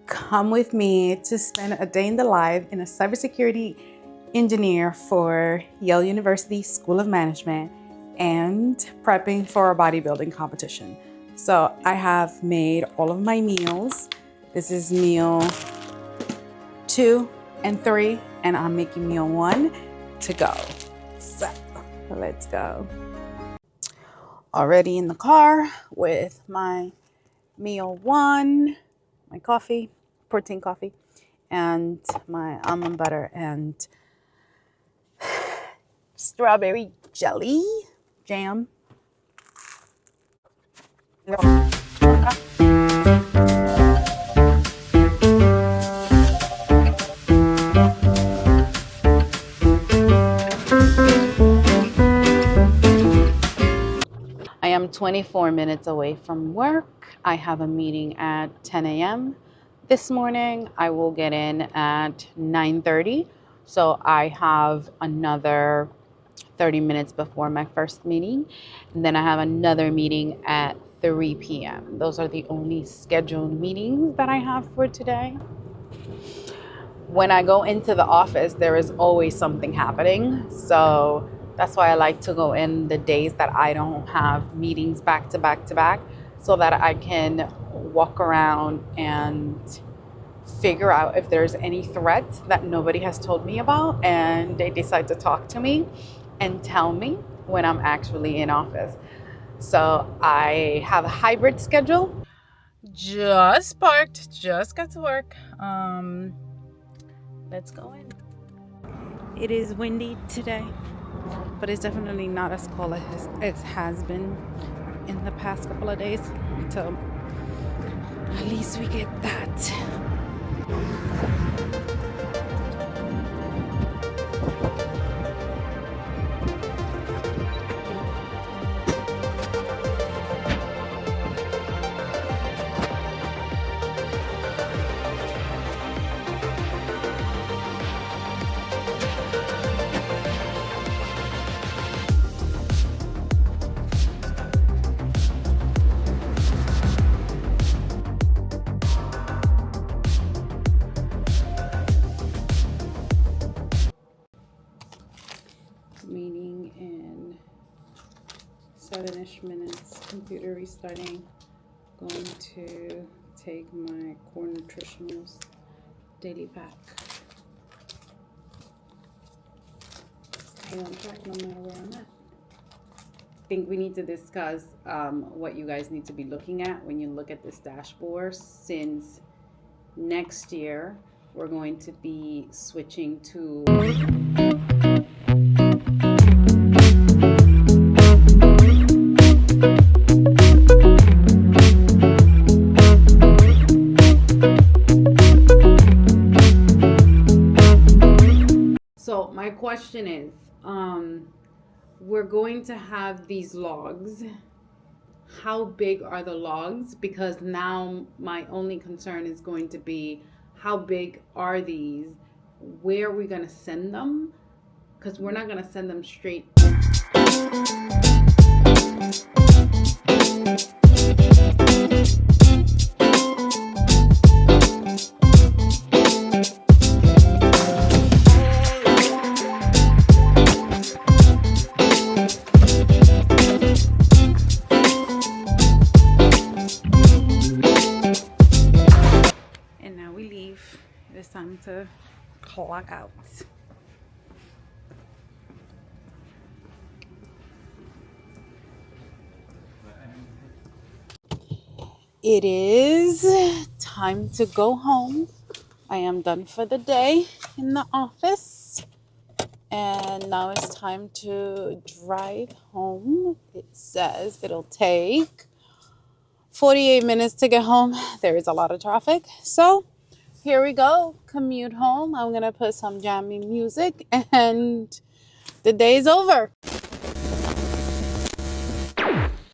Come with me to spend a day in the life in a cybersecurity engineer for Yale University School of Management and prepping for a bodybuilding competition. So I have made all of my meals. This is meal 2 and 3, and I'm making meal 1 to go. So let's go. Already in the car with my meal 1, my coffee, protein coffee, and my almond butter and strawberry jelly jam. I am 24 minutes away from work. I have a meeting at 10 a.m. this morning. I will get in at 9:30. So I have another 30 minutes before my first meeting. And then I have another meeting at 3 p.m. Those are the only scheduled meetings that I have for today. When I go into the office, there is always something happening. So that's why I like to go in the days that I don't have meetings back to back to back, so that I can walk around and figure out if there's any threat that nobody has told me about, and they decide to talk to me and tell me when I'm actually in office. So I have a hybrid schedule. Just parked, just got to work. Let's go in. It is windy today, but it's definitely not as cold as it has been in the past couple of days. So at least we get that. Meeting in 7-ish minutes, computer restarting. Going to take my core nutritionals daily pack. Stay on track no matter where I'm at. I think we need to discuss what you guys need to be looking at when you look at this dashboard, since next year we're going to be switching to So my question is, we're going to have these logs. How big are the logs? Because now my only concern is going to be, how big are these? Where are we going to send them? Because we're not going to send them straight. It's time to clock out. It is time to go home. I am done for the day in the office, and now it's time to drive home. It says it'll take 48 minutes to get home. There is a lot of traffic, so here we go, commute home. I'm gonna put some jammy music and the day's over.